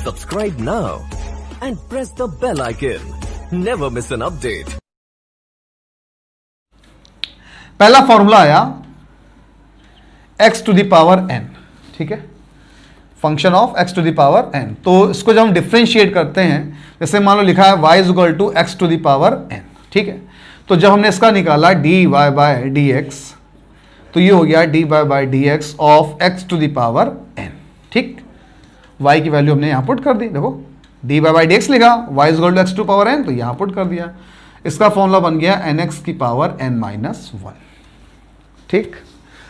Subscribe now and press the bell icon. Never miss an update. पहला formula आया x to the power n, ठीक है, function of x to the power n। तो इसको जब हम डिफ्रेंशिएट करते हैं, जैसे मान लो लिखा है y is equal to x to the power n, ठीक है। तो जब हमने इसका निकाला dy बाय dx, तो ये हो गया dy by dx of x to the power n, ठीक। y की वैल्यू हमने यहाँ पुट कर दी, देखो dy बाय dx लिखा, y is equal to x to power n, तो यहाँ पुट कर दिया। इसका फॉर्मूला बन गया nx की पावर n माइनस 1, ठीक।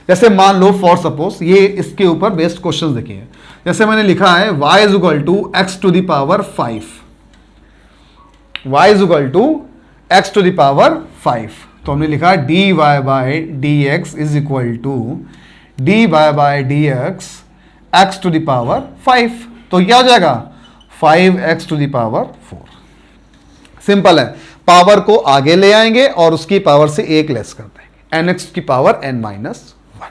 जैसे मान लो फॉर सपोज, ये इसके ऊपर बेस्ड क्वेश्चन देखिए, जैसे मैंने लिखा है y is equal to x to the power 5, y is equal to x to the power 5, तो हमने लिखा dy by dx is equal to dy by dx x to the power 5, तो क्या हो जाएगा 5x to the power 4। Simple है, power को आगे ले आएंगे और उसकी पावर से एक लेस कर देंगे, nx की पावर n माइनस 1।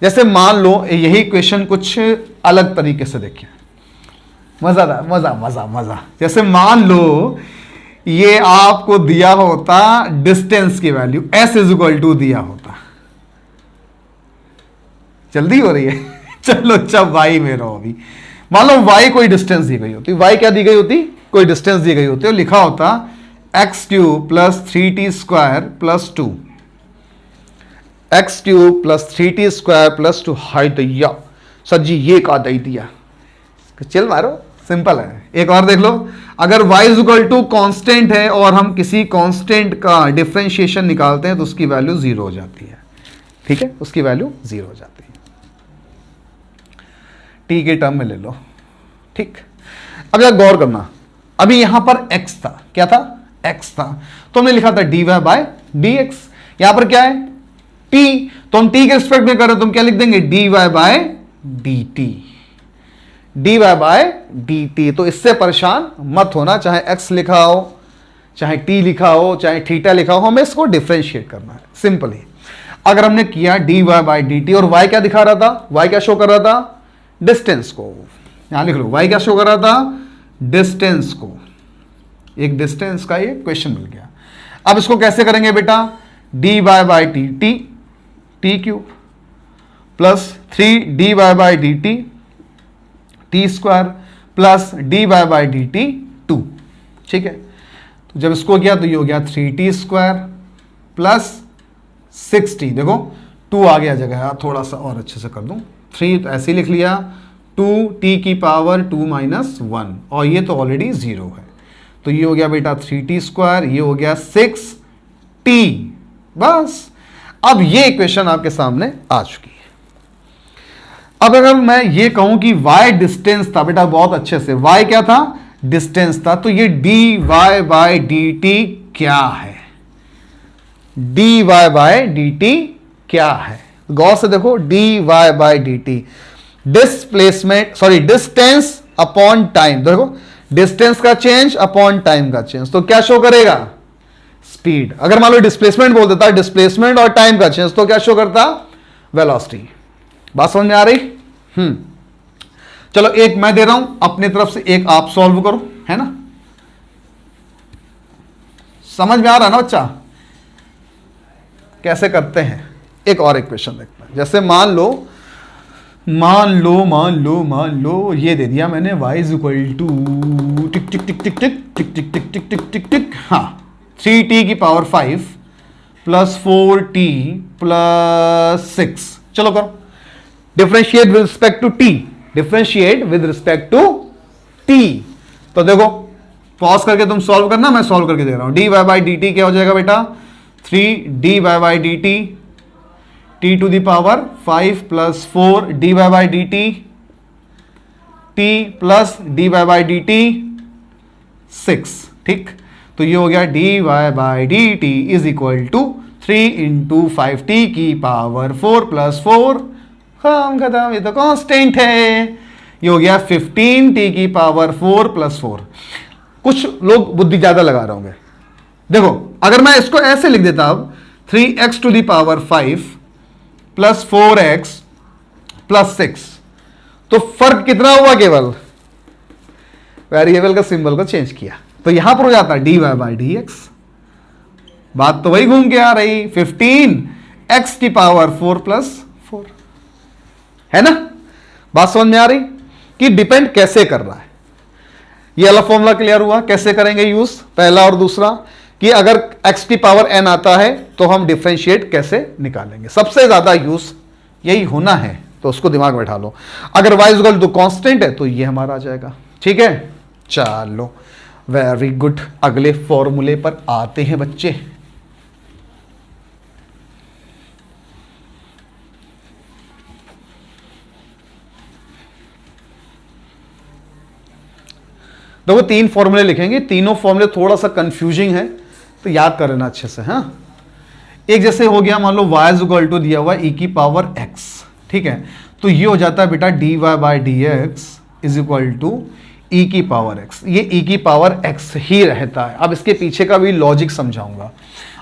जैसे मान लो यही क्वेश्चन कुछ अलग तरीके से देखिए, मजा मजा मजा मजा। जैसे मान लो ये आपको दिया होता डिस्टेंस की value s is equal to दिया होता, जल्दी हो रही है चलो अच्छा y में रहो। अभी मान लो y कोई डिस्टेंस दी गई होती, y क्या दी गई होती, कोई डिस्टेंस दी गई होती और लिखा होता x cube plus 3t square plus 2, x cube plus 3t square plus 2। हाय दैया सर जी ये का दे दिया, चल मारो, सिंपल है। एक और देख लो, अगर y is equal to constant है और हम किसी कॉन्स्टेंट का डिफरेंशिएशन निकालते हैं तो उसकी वैल्यू 0 हो जाती है, ठीक है, उसकी वैल्यू 0 हो जाती है। t के टर्म में ले लो, ठीक। अब यहां गौर करना, अभी यहां पर x था, क्या था, x था, तो हमने लिखा था dy बाय dx, यहां पर क्या है t, तो हम t के रिस्पेक्ट में कर रहे हैं, तुम क्या लिख देंगे dy bye dt, dy bye dt। तो इससे परेशान मत होना, चाहे x लिखा हो, चाहे t लिखा हो, चाहे थीटा लिखा हो, हमें इसको डिफरेंशिएट करना है, सिंपल ही। अगर हमने किया dy बाय dt और y क्या दिखा रहा था, y क्या शो कर रहा था, डिस्टेंस को, यहां लिख लो y क्या शो कर रहा था, डिस्टेंस को, एक डिस्टेंस का ये क्वेश्चन मिल गया। अब इसको कैसे करेंगे बेटा, dy bye dt t cube plus 3dy by dt t square plus dy bye dt 2, ठीक है। तो जब इसको किया तो ये हो गया 3t स्क्वायर प्लस 6t, देखो 2 आ गया जगह, थोड़ा सा और अच्छे से कर दूं, 3 तो ऐसे ही लिख लिया, 2t की पावर 2 माइनस 1, और ये तो ऑलरेडी 0 है, तो ये हो गया बेटा 3t स्क्वायर, ये हो गया 6t, बस। अब ये इक्वेशन आपके सामने आ चुकी है। अब अगर मैं ये कहूं कि y डिस्टेंस था, बेटा बहुत अच्छे से, y क्या था, डिस्टेंस था, तो ये dy बाय dt क्या है, dy बाय dt क्या है, गौर से देखो, dy bye dt displacement, sorry distance upon time, देखो डिस्टेंस का चेंज अपॉन टाइम का चेंज, तो क्या शो करेगा, स्पीड। अगर मान लो डिस्प्लेसमेंट बोल देता, डिस्प्लेसमेंट और टाइम का चेंज, तो क्या शो करता, वेलोसिटी। बात समझ में आ रही, चलो एक मैं दे रहा हूं अपनी तरफ से, एक आप सॉल्व करो, है ना, समझ में आ रहा ना बच्चा कैसे करते हैं। एक और इक्वेशन देखते हैं, जैसे मान लो ये दे दिया मैंने y is equal two tick टिक टिक टिक टिक टिक टिक टिक टिक टिक टिक टिक, हाँ 3t की पावर 5 प्लस 4t प्लस 6, चलो करो, differentiate with respect to t, differentiate with respect to t। तो देखो पॉज करके तुम सॉल्व करना, मैं सॉल्व करके दे रहा हूं। dy बाय dt क्या हो जाएगा बेटा, 3d by dt t to the power 5 plus 4 dy bye dt t plus dy bye dt 6, ठीक। तो ये हो गया dy bye dt is equal to 3 into 5t की पावर 4 प्लस 4, हम खत्म, ये तो कांस्टेंट है, ये हो गया 15t की पावर 4 प्लस 4। कुछ लोग बुद्धि ज्यादा लगा रहे होंगे, देखो अगर मैं इसको ऐसे लिख देता, अब 3x to the power 5 plus 4x plus 6, तो फर्क कितना हुआ, केवल वेरिएबल का सिंबल को चेंज किया, तो यहां पर हो जाता है dy बाई डी एक्स। बात तो वही घूम के आ रही, 15 x की पावर 4 प्लस 4, है ना। बात समझ में आ रही कि डिपेंड कैसे कर रहा है। ये वाला फॉर्मूला क्लियर हुआ, कैसे करेंगे यूज, पहला और दूसरा, कि अगर x की पावर n आता है तो हम डिफरेंशिएट कैसे निकालेंगे। सबसे ज्यादा यूज यही होना है, तो उसको दिमाग में बैठा लो। अगर y इक्वल टू कांस्टेंट है तो ये हमारा आ जाएगा, ठीक है। चलो वेरी गुड, अगले फॉर्मूले पर आते हैं बच्चे। देखो 3 फॉर्मूले लिखेंगे, तीनों फॉर्मूले थोड़ा सा कंफ्यूजिंग है, तो याद कर लेना अच्छे से। हाँ, एक जैसे हो गया, मान लो y इज इक्वल टू दिया हुआ e की पावर x, ठीक है, तो ये हो जाता है बेटा dy by d x is equal to e की पावर x। ये e की पावर x ही रहता है। अब इसके पीछे का भी लॉजिक समझाऊंगा।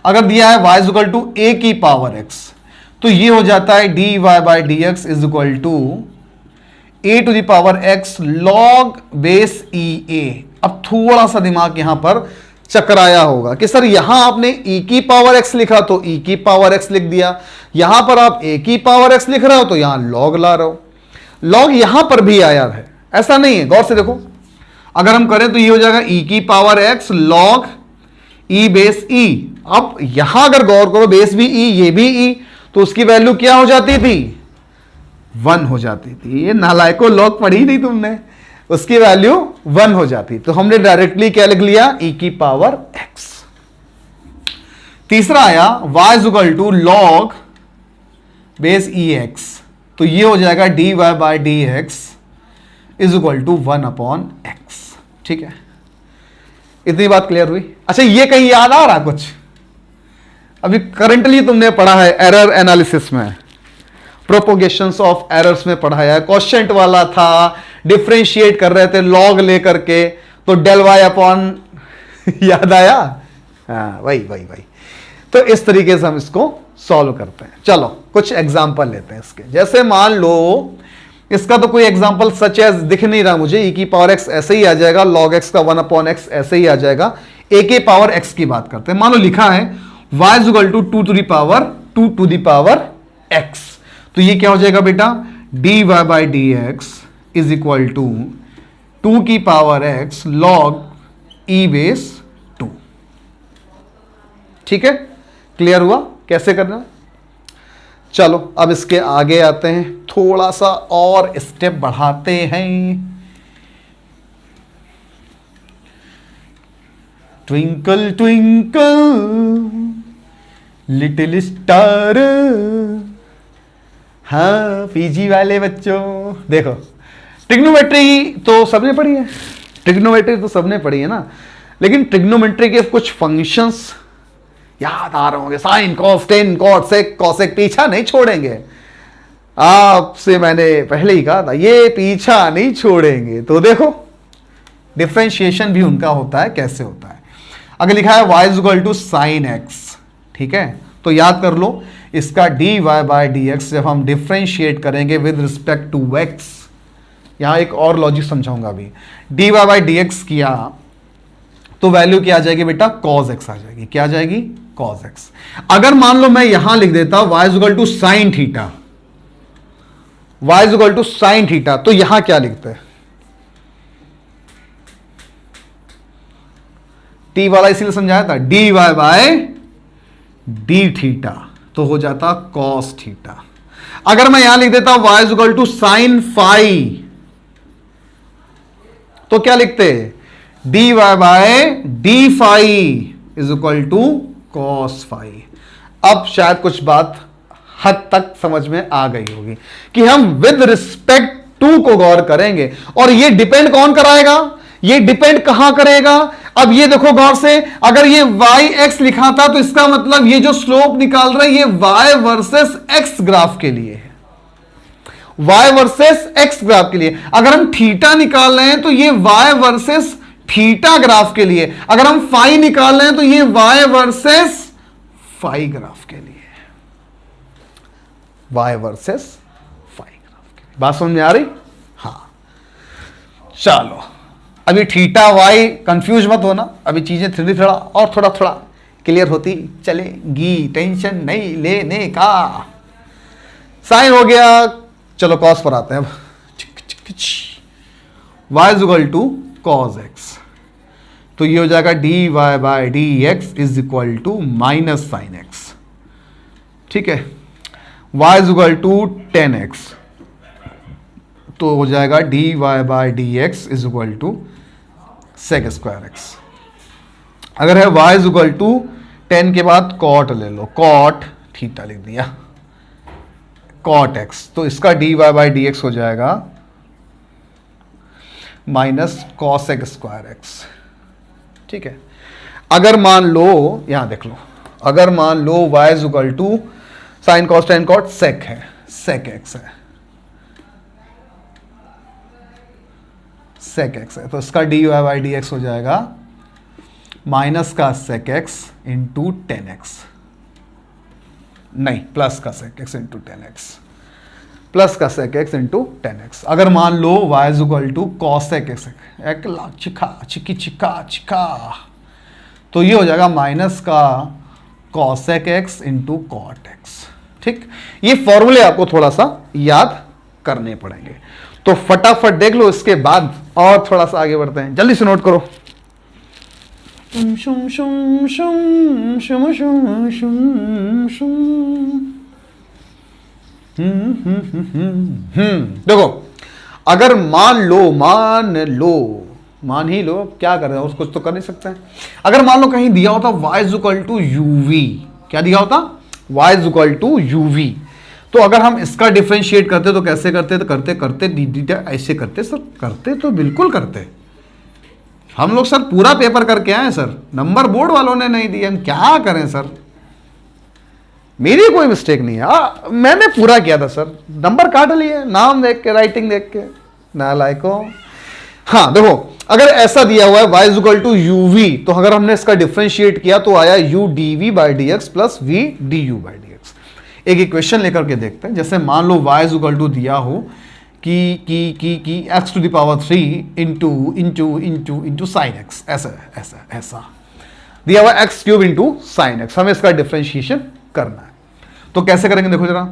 अगर दिया है y is equal to a की पावर x, तो ये हो जाता है dy by d x is equal to a to the power x log base e a। अब थोड़ा सा दिमाग यहां पर चकराया होगा कि सर यहां आपने e की पावर x लिखा तो e की पावर x लिख दिया, यहां पर आप a की पावर x लिख रहे हो तो यहां log ला रहे हो। log यहां पर भी आया है, ऐसा नहीं है, गौर से देखो। अगर हम करें तो ये हो जाएगा e की power x log e base e। अब यहां अगर गौर करो, बेस भी e ये भी e, तो उसकी वैल्यू क्या हो जाती थी, 1 हो जाती थी। ये नालायको लॉग पढ़ी नहीं तुमने, उसकी वैल्यू 1 हो जाती। तो हमने डायरेक्टली क्या लिख लिया, e की पावर x। तीसरा आया y is equal to log base e x, तो ये हो जाएगा dy by d x is equal to 1 upon x, ठीक है। इतनी बात क्लियर हुई। अच्छा, ये कहीं याद आ रहा कुछ, अभी करंटली तुमने पढ़ा है एरर एनालिसिस में, प्रोपोगेशंस ऑफ एरर्स में पढ़ाया है, क्वेश्चन वाला था, डिफरेंशिएट कर रहे थे लॉग लेकर के, तो डेल वाई अपॉन याद आया, हाँ वही वही वही। तो इस तरीके से हम इसको सॉल्व करते हैं। चलो कुछ एग्जांपल लेते हैं इसके। जैसे मान लो इसका तो कोई एग्जांपल सच एज दिख नहीं रहा मुझे, e की पावर x ऐसे ही आ जाएगा, log x का 1 अपॉन x ऐसे ही आ जाएगा। a के पावर x की बात करते हैं। मान लो लिखा है y is equal to 2 to the power x, तो ये क्या हो जाएगा बेटा, dy by d x is equal to 2 की power x log e base 2, ठीक है। क्लियर हुआ कैसे करना। चलो अब इसके आगे आते हैं, थोड़ा सा और स्टेप बढ़ाते हैं। ट्विंकल ट्विंकल लिटिल स्टार, हाँ पीजी वाले बच्चों देखो, ट्रिग्नोमेट्री तो सबने पढ़ी है, ट्रिग्नोमेट्री तो सबने पढ़ी है ना, लेकिन ट्रिग्नोमेट्री के कुछ फंक्शंस याद आ रहे होंगे, sine cos tan cot sec cosec, पीछा नहीं छोड़ेंगे। आपसे मैंने पहले ही कहा था ये पीछा नहीं छोड़ेंगे। तो देखो डिफरेंशिएशन भी उनका होता है, कैसे होता है। अगर लिखा है y is equal to sine x, ठीक है, तो याद कर लो इसका dy बाई डी एक्स जब हम डिफरेंशिएट करेंगे विद रिस्पेक्ट टू x, यहां एक और लॉजिक समझाऊंगा अभी। dy बाई डी एक्स किया तो वैल्यू क्या आ जाएगी बेटा, cos x आ जाएगी। क्या आ जाएगी, cos x। अगर मान लो मैं यहां लिख देता y is equal to sine theta, y is equal to sine theta, तो यहां क्या लिखते हैं, t वाला इसीलिए समझाया था, dy बाय डी थीटा, तो हो जाता cos थीटा। अगर मैं यहां लिख देता y is equal to sine phi, तो क्या लिखते हैं, dy by d phi is equal to cos phi. अब शायद कुछ बात हद तक समझ में आ गई होगी कि हम विद रिस्पेक्ट टू को गौर करेंगे, और ये डिपेंड कौन कराएगा, ये डिपेंड कहां करेगा। अब ये देखो गौर से, अगर ये वाई एक्स लिखा था तो इसका मतलब ये जो स्लोप निकाल रहा है ये वाई वर्सेस एक्स ग्राफ के लिए है, वाई वर्सेस एक्स ग्राफ के लिए। अगर हम थीटा निकाल रहे हैं तो ये वाई वर्सेस थीटा ग्राफ के लिए, अगर हम फाई निकाल रहे हैं तो ये वाई वर्सेस फाई ग्राफ के लिए, वाई वर्सेस फाई ग्राफ के लिए। बात समझ में आ रही, हाँ। चलो अभी थीटा वाई कंफ्यूज मत होना, अभी चीजें थोड़ा थोड़ा क्लियर होती चलेगी, टेंशन नहीं लेने का। साइन हो गया, चलो कॉस पर आते हैं अब। y is equal to cos x, तो ये हो जाएगा dy by d x is equal to minus sine x. ठीक है, y is equal to tan x, तो हो जाएगा dy by d x is equal to sec square x. अगर है y इज इक्वल टू 10 के बाद कॉट ले लो, कॉट थीटा लिख दिया, कॉट एक्स, तो इसका dy बाय डी एक्स हो जाएगा माइनस कॉसेक स्क्वायर एक्स। ठीक है, अगर मान लो, यहां देख लो, अगर मान लो y is equal to sine cos tan cot sec है, सेक एक्स है, सेक एक्स है, तो इसका dy बाई डी एक्स हो जाएगा माइनस का sec x into ten x, नहीं प्लस का sec x into ten x, plus का sec x into ten x. अगर मान लो y is equal to cosec x, एक चिका चिकी चिका चिका, तो ये हो जाएगा माइनस का cosec x into cot x. ठीक, ये फॉर्मूले आपको थोड़ा सा याद करने पड़ेंगे, तो फटाफट देख लो, इसके बाद और थोड़ा सा आगे बढ़ते हैं, जल्दी से नोट करो। देखो, अगर मान ही लो, क्या कर रहे हो, कुछ तो कर नहीं सकते हैं। अगर मान लो कहीं दिया होता y is equal to uv, क्या दिया होता, y is equal to uv, तो अगर हम इसका डिफरेंशिएट करते तो कैसे करते, तो करते ऐसे करते सर, करते तो बिल्कुल करते, हम लोग सर पूरा पेपर करके आए सर, नंबर बोर्ड वालों ने नहीं दिए, हम क्या करें सर, मेरी कोई मिस्टेक नहीं है, मैंने पूरा किया था सर, नंबर काट लिए नाम देख के, राइटिंग देख के, नालायको। हाँ देखो, अगर ऐसा दिया हुआ है y is equal to uv, तो अगर हमने इसका डिफरेंशिएट किया तो आया u dv by d x plus v du by d x. एक इक्वेशन लेकर के देखते हैं, जैसे मान लो y इज इक्वल टू दिया हो कि x to the power 3 into sine x, ऐसा दिया हुआ x cube into sine x, हमें इसका डिफरेंशिएशन करना है, तो कैसे करेंगे, देखो जरा,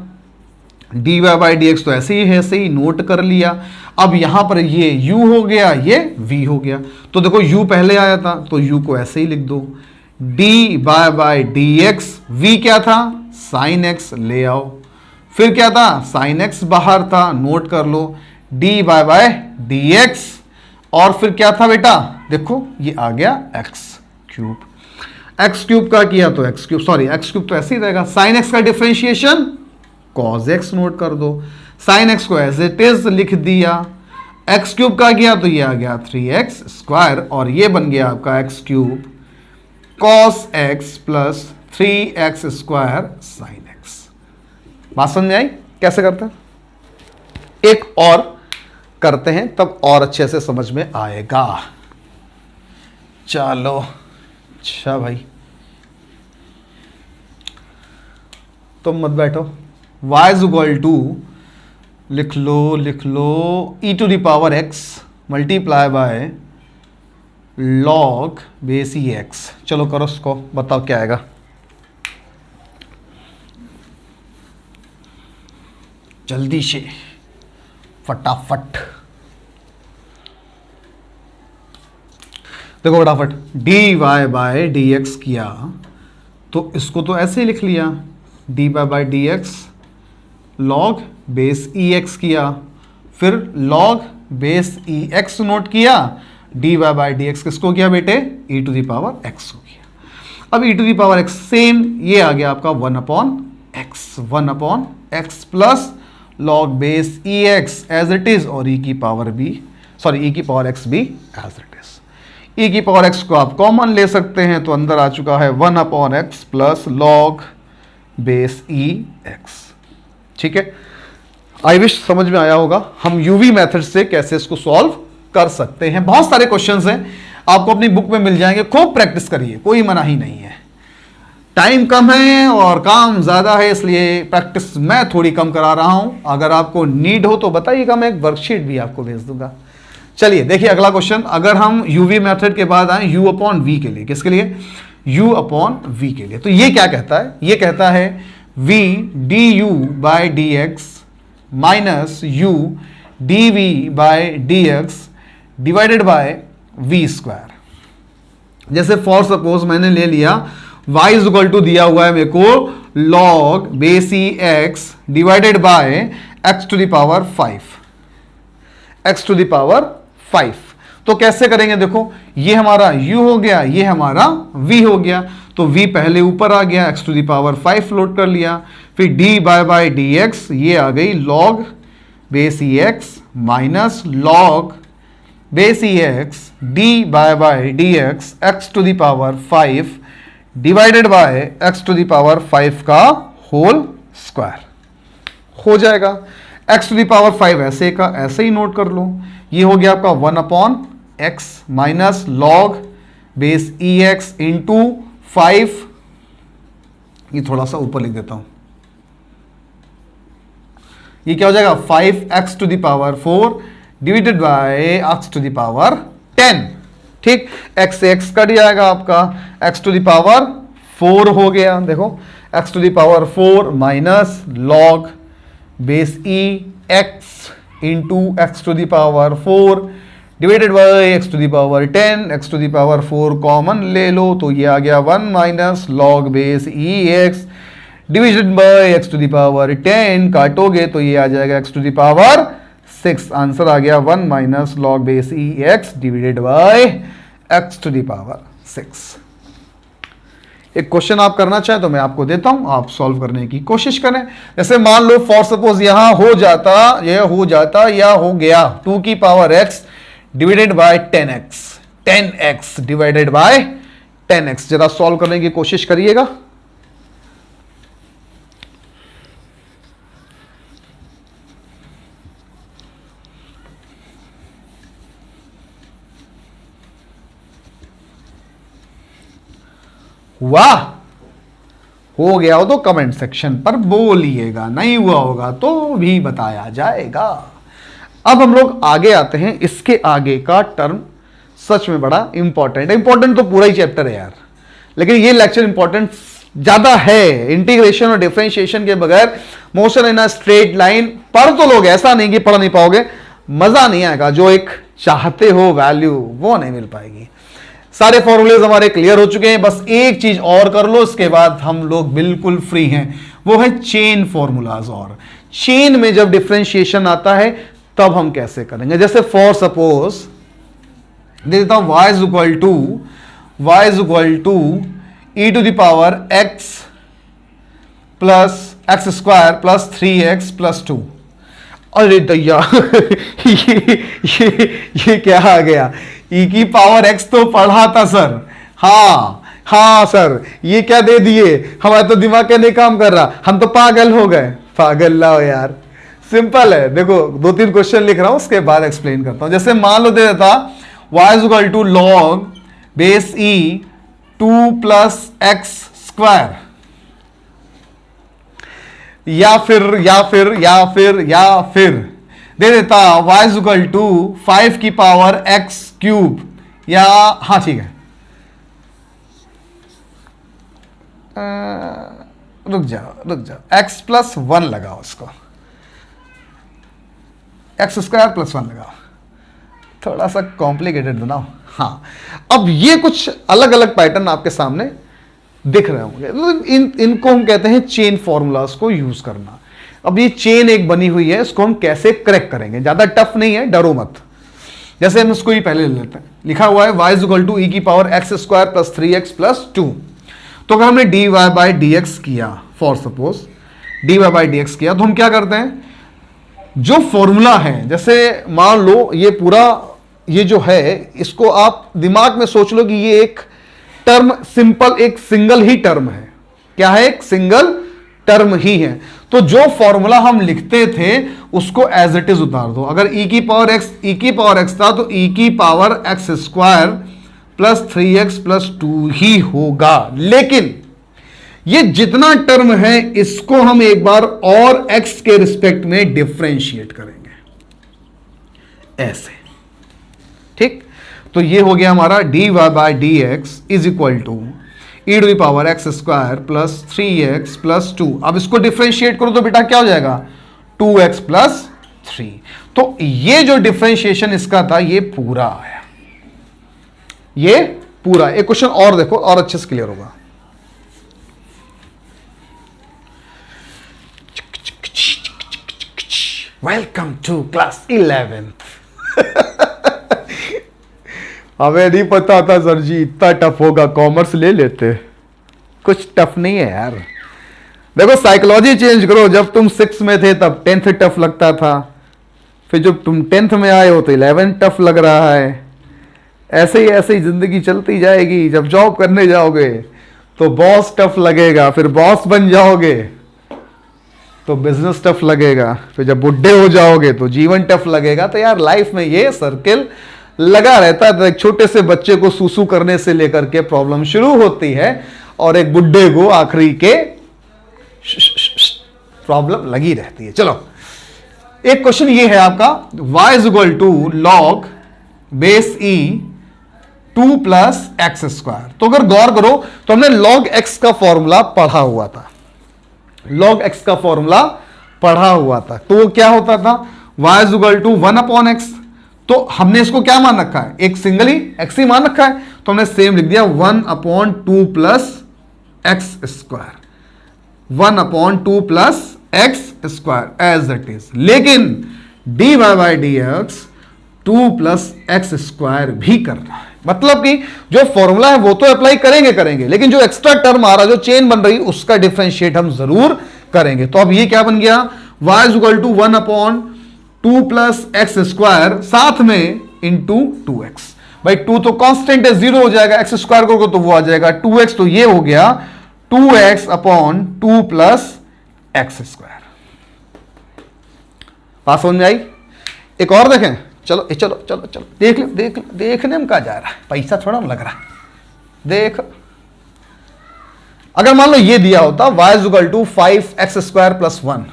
dy बाई डी एक्स तो ऐसे ही नोट कर लिया। अब यहां पर ये u हो गया, ये v हो गया, तो देखो u पहले आया था तो u को ऐसे ही लिख दो, dy by d x, v क्या था, साइन x ले आओ, फिर क्या था, साइन x बाहर था, नोट कर लो, dy बाई डी एक्स, और फिर क्या था बेटा, देखो ये आ गया x क्यूब, एक्स क्यूब का किया तो एक्स क्यूब तो ऐसे ही रहेगा, साइन एक्स का डिफरेंशिएशन कॉस एक्स नोट कर दो, साइन एक्स को एज इट इज लिख दिया, एक्स क्यूब का किया तो ये आ गया 3x स्क्वायर, और ये बन गया आपका x cube cos x plus 3x square sine x. बात समझ में आई कैसे करते हैं, एक और करते हैं तब और अच्छे से समझ में आएगा। चलो अच्छा भाई, तुम मत बैठो, y इज इक्वल टू लिख लो e to the power x multiply by log base e x. चलो करो उसको, बताओ क्या आएगा, जल्दी से फटाफट देखो फटाफट, dy बाय डी एक्स किया तो इसको तो ऐसे ही लिख लिया, dy by d x log base e x किया, फिर log base e x note किया, dy बाय डी एक्स किसको किया बेटे, e to the power x हो गया। अब e to the power x same ये आ गया आपका 1 upon x plus log base e x as it is, और e की पावर x भी एज इट इज। e की पावर x को आप कॉमन ले सकते हैं, तो अंदर आ चुका है 1 upon x plus log base e x. ठीक है, आई विश समझ में आया होगा हम यूवी मेथड से कैसे इसको सॉल्व कर सकते हैं। बहुत सारे क्वेश्चंस हैं, आपको अपनी बुक में मिल जाएंगे, खूब प्रैक्टिस करिए, कोई मना ही नहीं है। टाइम कम है और काम ज़्यादा है, इसलिए प्रैक्टिस मैं थोड़ी कम करा रहा हूं। अगर आपको नीड हो तो बताइएगा, मैं एक वर्कशीट भी आपको भेज दूंगा, चलिए देखिए अगला क्वेश्चन, अगर हम यूवी मेथड के बाद आए u अपॉन वी के लिए, किसके लिए, u अपॉन वी के लिए, तो ये क्या कहता है, ये कहता है v du by d x minus u dv by d x divided by v square. जैसे फॉर सपोज मैंने ले लिया y इज इक्वल टू दिया हुआ है मेरे को log base e x divided by x to the power 5, x to the power 5। तो कैसे करेंगे, देखो ये हमारा u हो गया, ये हमारा v हो गया, तो v पहले ऊपर आ गया, x to the power 5 load कर लिया, फिर d बाय डी एक्स, ये आ गई log base e x minus log base e x d by d x x to the power 5 divided by x to the power 5 का whole square हो जाएगा। x to the power 5 ऐसे का ऐसे ही note कर लो, ये हो गया आपका 1 upon x minus log base e x into 5, ये थोड़ा सा ऊपर लिख देता हूं, ये क्या हो जाएगा 5x to the power 4 divided by x to the power 10। ठीक, x से x कट जाएगा आपका, x टू द पावर 4 हो गया, देखो x to the power 4 minus log base e x into x to the power 4 divided by x to the power 10, x to the power 4 common ले लो तो ये आ गया 1 minus log base e x divided by x to the power 10, काटोगे तो ये आ जाएगा x to the power 6। Answer आ गया 1 minus log base e x divided by x to the power 6। एक क्वेश्चन आप करना चाहें तो मैं आपको देता हूं, आप सॉल्व करने की कोशिश करें। जैसे मान लो फॉर सपोज यहां हो जाता, यह हो जाता या हो गया 2 की power x divided by 10x, 10x divided by 10x, जरा सॉल्व करने की कोशिश करिएगा। वाह, हो गया हो तो कमेंट सेक्शन पर बोलिएगा, नहीं हुआ होगा तो भी बताया जाएगा। अब हम लोग आगे आते हैं, इसके आगे का टर्म सच में बड़ा इंपॉर्टेंट है। इंपॉर्टेंट तो पूरा ही चैप्टर है यार, लेकिन ये लेक्चर इंपॉर्टेंट ज्यादा है। इंटीग्रेशन और डिफरेंशिएशन के बगैर motion in a straight line पढ़ तो लोग, ऐसा नहीं कि पढ़ नहीं पाओगे, मजा नहीं आएगा। जो एक चाहते हो वैल्यू वो नहीं मिल पाएगी। सारे फॉर्मूलेज हमारे क्लियर हो चुके हैं, बस एक चीज और कर लो, इसके बाद हम लोग बिल्कुल फ्री हैं, वो है चेन फॉर्मूलाज। और चेन में जब डिफरेंशिएशन आता है तब हम कैसे करेंगे, जैसे फॉर सपोज दे देता हूं y is equal to e to the power x plus x square plus 3x plus 2। अरे दैया ये क्या आ गया, ई की पावर x तो पढ़ा था सर। हाँ सर, ये क्या दे दिए, हमारा तो दिमाग क्या नहीं काम कर रहा, हम तो पागल हो गए। पागल लाओ यार, सिंपल है। देखो 2-3 क्वेश्चन लिख रहा हूं, उसके बाद एक्सप्लेन करता हूं। जैसे मान लो दे देता y is equal to log base e 2 plus x square, या फिर दे देता y इज इक्वल टू 5 की पावर x क्यूब, या हाँ ठीक है, रुक जाओ x प्लस 1 लगाओ, इसको एक्स स्क्वायर प्लस 1 लगाओ, थोड़ा सा कॉम्प्लिकेटेड बनाओ। हाँ, अब ये कुछ अलग अलग पैटर्न आपके सामने दिख रहे होंगे, इनको हम कहते हैं चेन फॉर्मूलाज को यूज करना। अब ये चेन एक बनी हुई है, इसको हम कैसे क्रैक करेंगे, ज्यादा टफ नहीं है, डरो मत। जैसे हम इसको ही पहले ले लेते हैं, लिखा हुआ है y इज इक्वल टू ई की power x square plus 3x plus 2। तो अगर हमने dy बाई डी एक्स किया, for suppose dy by d x किया, तो हम क्या करते हैं, जो फॉर्मूला है, जैसे मान लो ये पूरा ये जो है, इसको आप दिमाग में सोच लो कि ये एक टर्म सिंपल, एक सिंगल ही टर्म है। क्या है, एक सिंगल टर्म ही है। तो जो फॉर्मूला हम लिखते थे उसको एज इट इज उतार दो। अगर e की पावर x था तो e की power x square plus 3x plus 2 ही होगा। लेकिन ये जितना टर्म है इसको हम एक बार और x के रिस्पेक्ट में डिफरेंशिएट करेंगे, ऐसे। ठीक, तो ये हो गया हमारा dy by d x is equal to e to the power x square plus 3x plus 2। अब इसको डिफ्रेंशिएट करो तो बेटा क्या हो जाएगा 2x प्लस 3। तो ये जो डिफ्रेंशिएशन इसका था ये पूरा आया, ये पूरा। एक क्वेश्चन और देखो और अच्छे से क्लियर होगा। Welcome to class 11th। हमें नहीं पता था सर जी इतना टफ होगा, कॉमर्स ले लेते। कुछ टफ नहीं है यार, देखो साइकोलॉजी चेंज करो। जब तुम 6 में थे तब 10th टफ लगता था, फिर जब तुम 10th में आए हो तो 11th टफ लग रहा है। ऐसे ही जिंदगी चलती जाएगी। जब जॉब करने जाओगे तो बॉस टफ लगेगा, फिर बॉस बन जाओगे तो बिजनेस टफ लगेगा, फिर जब बुढ़े हो जाओगे तो जीवन टफ लगेगा। तो यार लाइफ में ये सर्किल लगा रहता है। तो एक छोटे से बच्चे को सूसू करने से लेकर के प्रॉब्लम शुरू होती है और एक बुढ़े को आखिरी के प्रॉब्लम लगी रहती है। चलो एक क्वेश्चन ये है आपका, y is equal to log base e 2 plus x square. तो अगर गौर करो तो हमने लॉग x का फॉर्मूला पढ़ा हुआ था, लॉग x का फॉर्मूला पढ़ा हुआ था। तो वो क्या होता था y is equal to 1/x। तो हमने इसको क्या मान रखा है, एक सिंगल ही x ही मान रखा है, तो हमने सेम लिख दिया 1/2 plus x square, 1/2 plus x square as it is. लेकिन dy by d x 2 plus x square भी करना है। मतलब कि जो फॉर्मूला है वो तो अप्लाई करेंगे, लेकिन जो एक्स्ट्रा टर्म आ रहा, जो चेन बन रही, उसका डिफरेंशिएट हम जरूर करेंगे। तो अब ये क्या बन गया, y is equal to 1/2 plus x square साथ में इंटू 2x। भाई 2 तो कांस्टेंट है, 0 हो जाएगा, एक्स स्क्वायर करोगे तो वो आ जाएगा 2x, तो ये हो गया 2x/2 प्लस एक्स स्क्वायर। बात समझ में आई? एक और देखें, चलो चलो चलो चलो देख लो, देखने में कहा जा रहा है, पैसा थोड़ा लग रहा है। देख, अगर मान लो ये दिया होता y is equal to 5x square plus 1,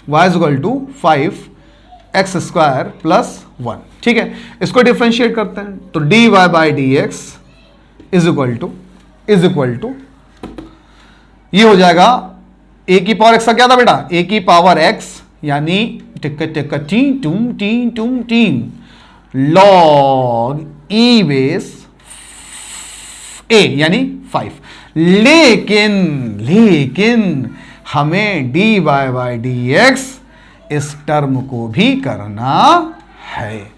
y is equal to 5x square plus 1, ठीक है, इसको डिफरेंशिएट करते हैं। तो dy by d x is equal to ये हो जाएगा a की पावर x का क्या था बेटा, a की पावर x यानी team log e base a यानी 5। लेकिन हमें dy बाई डी एक्स इस टर्म को भी करना है।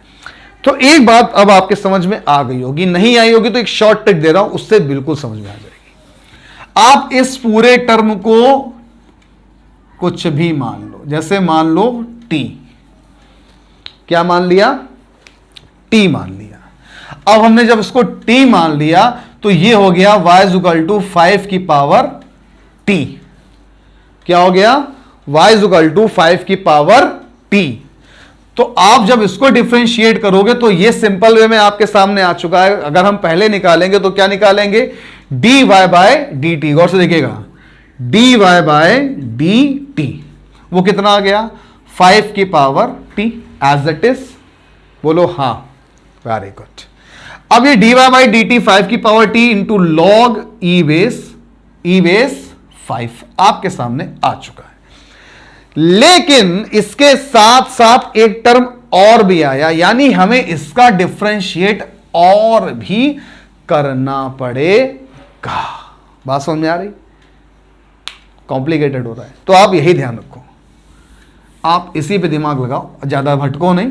तो एक बात अब आपके समझ में आ गई होगी, नहीं आई होगी तो एक शॉर्ट ट्रिक दे रहा हूं, उससे बिल्कुल समझ में आ जाएगी। आप इस पूरे टर्म को कुछ भी मान लो, जैसे मान लो t, क्या मान लिया, t मान लिया। अब हमने जब इसको t मान लिया तो ये हो गया y इज इक्वल टू 5 की पावर t। क्या हो गया, y इज इक्वल टू 5 की पावर t। तो आप जब इसको डिफरेंशिएट करोगे तो ये सिंपल वे में आपके सामने आ चुका है। अगर हम पहले निकालेंगे तो क्या निकालेंगे, dy बाय dt। गौर से देखिएगा, dy बाय dt वो कितना आ गया, 5 की power t as it is. बोलो हाँ, वेरी गुड। अब ये dy बाई डी टी 5 की power t into log e base 5 आपके सामने आ चुका है। लेकिन इसके साथ साथ एक टर्म और भी आया, यानी हमें इसका डिफरेंशिएट और भी करना पड़ेगा। बात समझ में आ रही, कॉम्प्लिकेटेड हो रहा है, तो आप यही ध्यान रखो, आप इसी पे दिमाग लगाओ, ज्यादा भटको नहीं।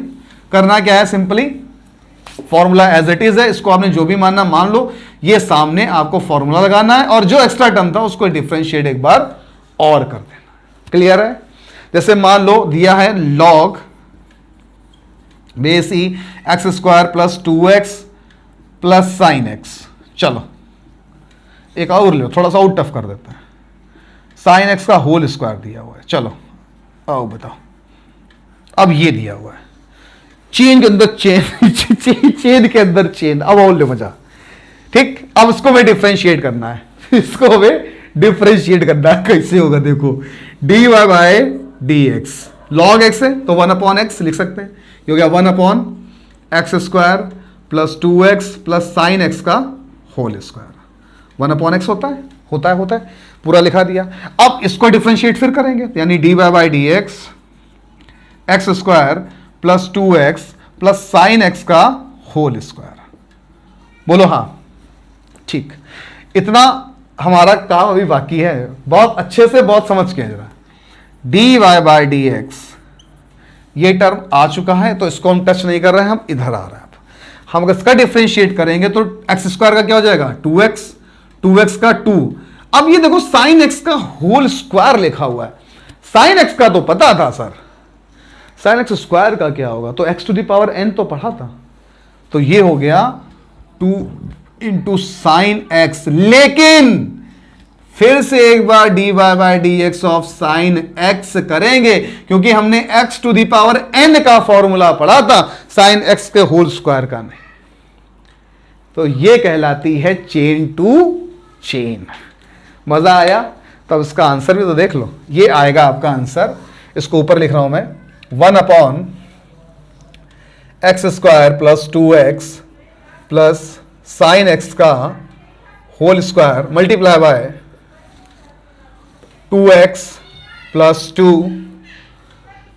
करना क्या है, simply formula as it is है, इसको आपने जो भी मानना मान लो, ये सामने आपको फॉर्मूला लगाना है और जो एक्स्ट्रा टर्म था उसको डिफरेंशिएट एक बार और कर देना। क्लियर है? जैसे मान लो दिया है log base e x square plus 2x plus sine x. चलो एक और लो, थोड़ा सा और टफ कर देते हैं, साइन एक्स का होल स्क्वायर दिया हुआ है। चलो आओ बताओ, अब ये दिया हुआ है, चेन के अंदर चेन के अंदर चेन। अब और ले मजा, ठीक। अब इसको हमें डिफरेंशिएट करना है, इसको हमें डिफरेंशिएट करना है। कैसे होगा देखो, dy by d x, log x है तो 1/x लिख सकते हैं, ये हो गया 1/, x square plus 2x plus sine x का होल स्क्वायर 1/x होता है पूरा लिखा दिया। अब इसको डिफरेंशिएट फिर करेंगे, यानी dy by d x square plus 2x plus sine x का होल स्क्वायर। बोलो हाँ, ठीक। इतना हमारा काम अभी बाकी है, बहुत अच्छे से बहुत समझ के जरा। dy बाई डी एक्स ये टर्म आ चुका है, तो इसको हम टच नहीं कर रहे हैं, हम इधर आ रहे हैं। हम इसका डिफरेंशिएट करेंगे तो एक्स स्क्वायर का क्या हो जाएगा 2x का 2। अब ये देखो साइन एक्स का होल स्क्वायर लिखा हुआ है, साइन एक्स का तो पता था सर, साइन एक्स स्क्वायर का क्या होगा, तो x to the power n तो पढ़ा था, तो ये हो गया 2 इंटू साइन एक्स। लेकिन फिर से एक बार dy by d x of sine x करेंगे, क्योंकि हमने x to the power n का फॉर्मूला पढ़ा था, साइन एक्स के होल स्क्वायर का नहीं। तो ये कहलाती है चेन टू चेन। मजा आया? तब इसका आंसर भी तो देख लो, ये आएगा आपका आंसर। इसको ऊपर लिख रहा हूं मैं, 1/x square plus 2x plus sine x का whole square multiply by 2x plus 2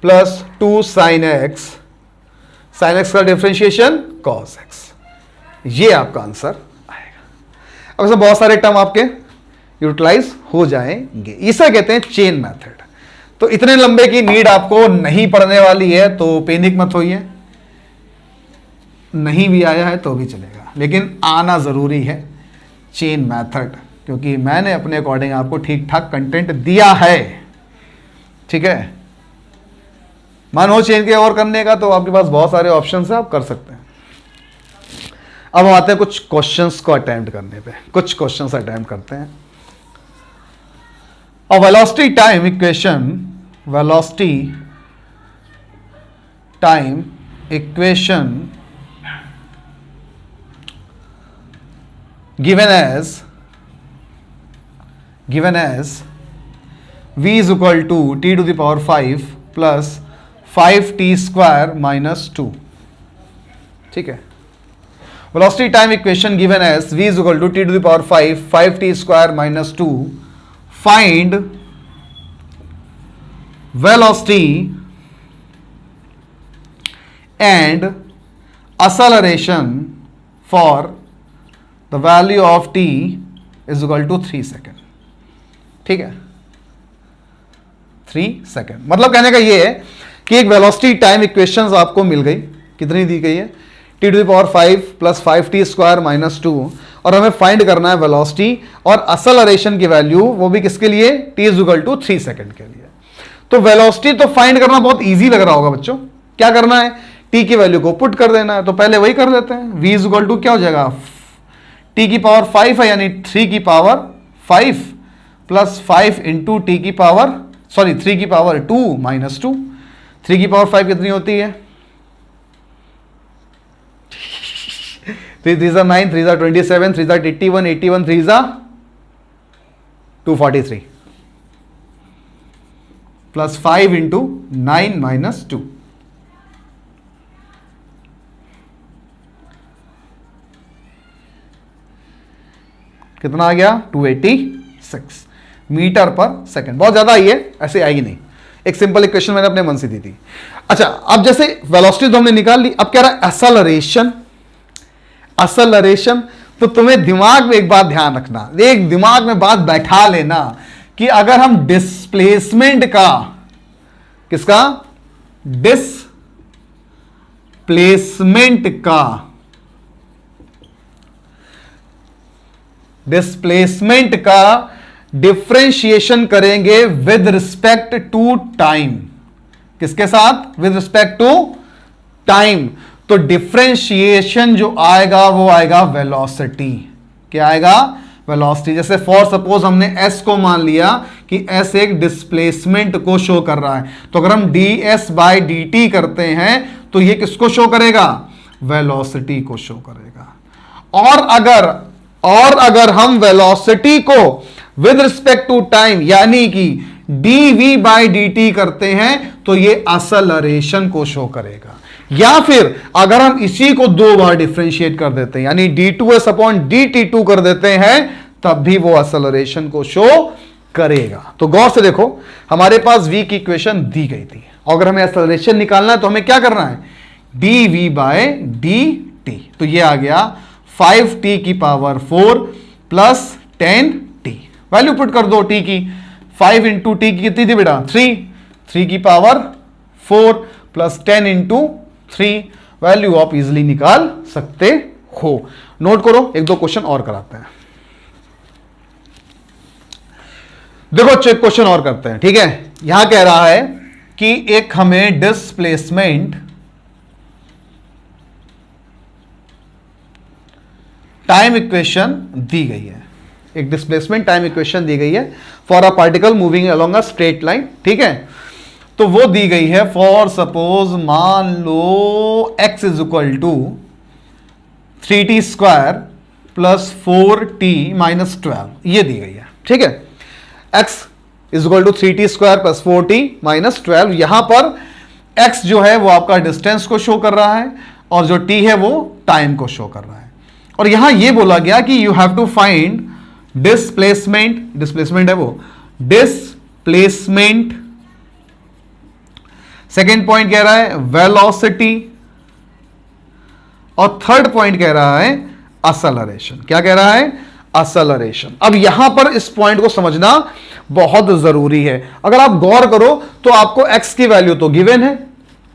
plus 2 sine x का डिफरेंशिएशन cos x। ये आपका आंसर आएगा। अब इसमें बहुत सारे टर्म आपके यूटिलाइज हो जाएंगे, इसे कहते हैं चेन मेथड। तो इतने लंबे की नीड आपको नहीं पड़ने वाली है, तो पैनिक मत होइए, नहीं भी आया है तो भी चलेगा, लेकिन आना जरूरी है चेन मेथड, क्योंकि मैंने अपने अकॉर्डिंग आपको ठीक ठाक कंटेंट दिया है। ठीक है, मन हो चेन के और करने का तो आपके पास बहुत सारे ऑप्शन है, आप कर सकते हैं। अब हम आते हैं कुछ क्वेश्चंस को अटेम्प्ट करने पे, कुछ क्वेश्चंस अटेम्प्ट करते हैं। A velocity time equation given as v is equal to t to the power 5 plus 5t square minus 2। ठीक है, velocity time equation given as v is equal to t to the power 5t square minus 2, find velocity and acceleration for the value of t is equal to 3 second. ठीक है, 3 second. मतलब कहने का ये है कि एक वेलोसिटी टाइम इक्वेशंस आपको मिल गई, कितनी दी गई है, t to the power 5 plus 5t square minus 2, और हमें फाइंड करना है वेलोसिटी और असलरेशन की वैल्यू, वो भी किसके लिए, t is equal to 3 second के लिए। तो वेलोसिटी तो फाइंड करना बहुत इजी लग रहा होगा बच्चों, क्या करना है, t की वैल्यू को पुट कर देना है, तो पहले वही कर लेते हैं। v इज इक्वल टू क्या हो जाएगा, t की पावर 5 है, यानी 3 की पावर 5 प्लस 5 इंटू टी की पावर 3 की पावर 2 माइनस 2। 3 की पावर 5 कितनी होती है, 3 3 9, 3 27, 3 81, 81 3 243 प्लस 5 इंटू 9 माइनस 2। कितना आ गया, 286 मीटर पर सेकंड। बहुत ज्यादा आई है, ऐसे आएगी नहीं, एक सिंपल इक्वेशन मैंने अपने मन से दी थी। अच्छा, अब जैसे वेलोसिटी तो हमने निकाल ली, अब कह रहा है असलरेशन। तो तुम्हें दिमाग में एक बात ध्यान रखना, एक दिमाग में बात बैठा लेना कि अगर हम डिस्प्लेसमेंट का, किसका, डिस्प्लेसमेंट का डिफरेंशिएशन करेंगे विद रिस्पेक्ट टू टाइम, किसके साथ, विद रिस्पेक्ट टू टाइम, तो डिफरेंशिएशन जो आएगा वो आएगा वेलोसिटी। क्या आएगा, वेलोसिटी। जैसे फॉर सपोज हमने s को मान लिया कि s एक डिस्प्लेसमेंट को शो कर रहा है, तो अगर हम ds बाई dt करते हैं तो ये किसको शो करेगा, वेलोसिटी को शो करेगा। और अगर हम वेलोसिटी को विद रिस्पेक्ट टू टाइम, यानी कि dv बाई dt करते हैं तो ये असलरेशन को शो करेगा। या फिर अगर हम इसी को दो बार डिफरेंशिएट कर देते हैं यानी d2s अपॉन dt2 कर देते हैं तब भी वो असलरेशन को शो करेगा। तो गौर से देखो, हमारे पास v की इक्वेशन दी गई थी, अगर हमें एक्सेलरेशन निकालना है तो हमें क्या करना है, dv बाय dt। तो ये आ गया 5t की power 4 plus 10t। Value put कर दो t की, 5 इंटू टी की कितनी थी बेटा, 3 की पावर 4 प्लस 10 इंटू 3, वैल्यू आप इजिली निकाल सकते हो। नोट करो, एक दो क्वेश्चन और कराते हैं। देखो चेक क्वेश्चन और करते हैं, ठीक है। यहां कह रहा है कि एक हमें डिस्प्लेसमेंट टाइम इक्वेशन दी गई है, एक डिस्प्लेसमेंट टाइम इक्वेशन दी गई है for a particle moving along a straight line, ठीक है। तो वो दी गई है फॉर सपोज मान लो x is equal to 3t square plus 4t minus 12, ये दी गई है, ठीक है। x is equal to 3t square plus 4t minus 12। यहां पर x जो है वो आपका डिस्टेंस को शो कर रहा है और जो t है वो टाइम को शो कर रहा है। और यहां ये बोला गया कि you have to find displacement, displacement है वो डिस्प्लेसमेंट, सेकेंड पॉइंट कह रहा है वेलोसिटी, और थर्ड पॉइंट कह रहा है असलरेशन। क्या कह रहा है, असलरेशन। अब यहां पर इस पॉइंट को समझना बहुत जरूरी है। अगर आप गौर करो तो आपको x की वैल्यू तो गिवन है,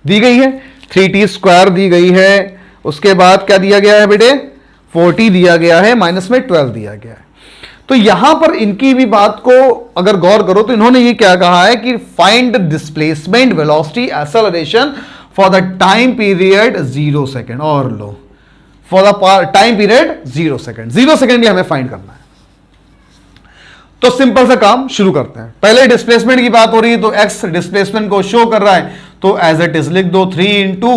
दी गई है, 3t स्क्वायर दी गई है, उसके बाद क्या दिया गया है बेटे, 40 दिया गया है, माइनस में 12 दिया गया है। तो यहां पर इनकी भी बात को अगर गौर करो तो इन्होंने ये क्या कहा है कि find displacement velocity acceleration for the time period 0 second, और लो for the time period 0 second, 0 second हमें फाइंड करना है। तो सिंपल सा काम शुरू करते हैं। पहले डिस्प्लेसमेंट की बात हो रही है तो x डिस्प्लेसमेंट को शो कर रहा है तो एज इट इज लिख दो 3 इंटू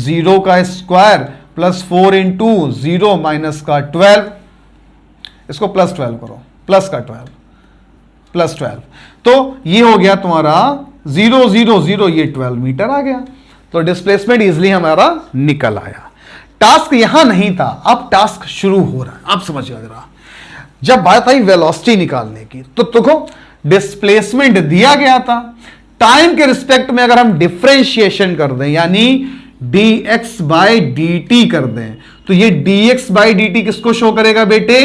0 का स्क्वायर प्लस 4 इंटू 0 माइनस का 12, इसको प्लस 12 करो, प्लस का 12 प्लस 12, तो ये हो गया तुम्हारा 0 0 0, ये 12 मीटर आ गया। तो डिस्प्लेसमेंट इजिली हमारा निकल आया। टास्क यहां नहीं था, अब टास्क शुरू हो रहा है। आप समझिए जरा, जब बात आई वेलोसिटी निकालने की तो देखो डिस्प्लेसमेंट दिया गया था, टाइम के रिस्पेक्ट में अगर हम डिफरेंशिएशन कर दें यानी dx बाई dt कर दें तो ये dx बाई dt किसको शो करेगा बेटे,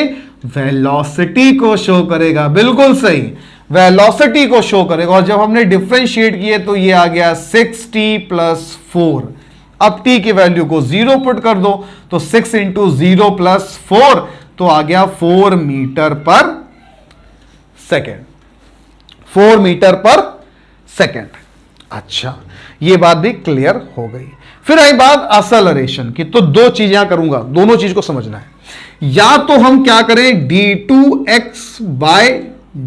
वेलोसिटी को शो करेगा। बिल्कुल सही, वेलोसिटी को शो करेगा। और जब हमने डिफरेंशिएट किए तो ये आ गया 6t प्लस 4। अब t की वैल्यू को 0 पुट कर दो तो 6 इंटू 0 प्लस 4 तो आ गया 4 मीटर पर सेकेंड, 4 मीटर पर सेकेंड। अच्छा, ये बात भी क्लियर हो गई। फिर आई बात एक्सेलरेशन की, तो दो चीजें करूंगा, दोनों चीज को समझना है। या तो हम क्या करें d2x बाय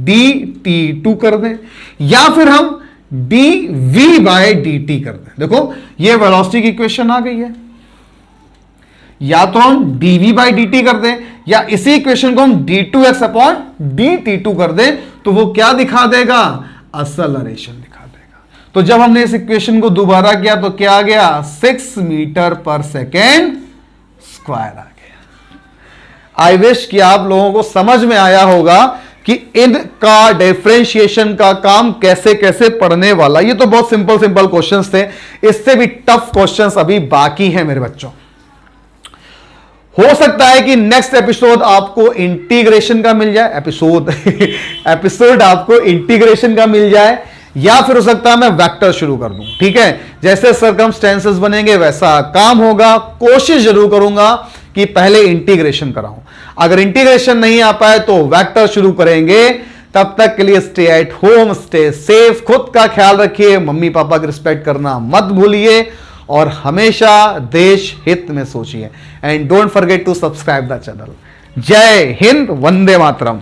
dt2 कर दें या फिर हम dv बाय dt कर दें। देखो ये वेलोसिटी की इक्वेशन आ गई है, या तो हम dv बाई dt कर दें या इसी इक्वेशन को हम d2x अपॉन dt2 कर दें तो वो क्या दिखा देगा, एक्सेलरेशन दिखा देगा। तो जब हमने इस इक्वेशन को दोबारा किया तो क्या आ गया, 6 मीटर पर सेकेंड स्क्वायर आ गया। आई विश कि आप लोगों को समझ में आया होगा कि इनका डिफरेंशिएशन का काम कैसे कैसे पढ़ने वाला। ये तो बहुत सिंपल सिंपल क्वेश्चंस थे, इससे भी टफ क्वेश्चंस अभी बाकी हैं मेरे बच्चों। हो सकता है कि नेक्स्ट एपिसोड आपको इंटीग्रेशन का मिल जाए, एपिसोड आपको इंटीग्रेशन का मिल जाए, या फिर हो सकता है मैं वेक्टर शुरू कर दूं। ठीक है, जैसे सर्कमस्टेंसेस बनेंगे वैसा काम होगा। कोशिश जरूर करूंगा कि पहले इंटीग्रेशन कराऊं, अगर इंटीग्रेशन नहीं आ पाए तो वेक्टर शुरू करेंगे। तब तक के लिए stay at home, stay safe, खुद का ख्याल रखिए, मम्मी पापा की रिस्पेक्ट करना मत भूलिए और हमेशा देश हित में सोचिए। And don't forget to subscribe the channel. जय हिंद, वंदे मातरम।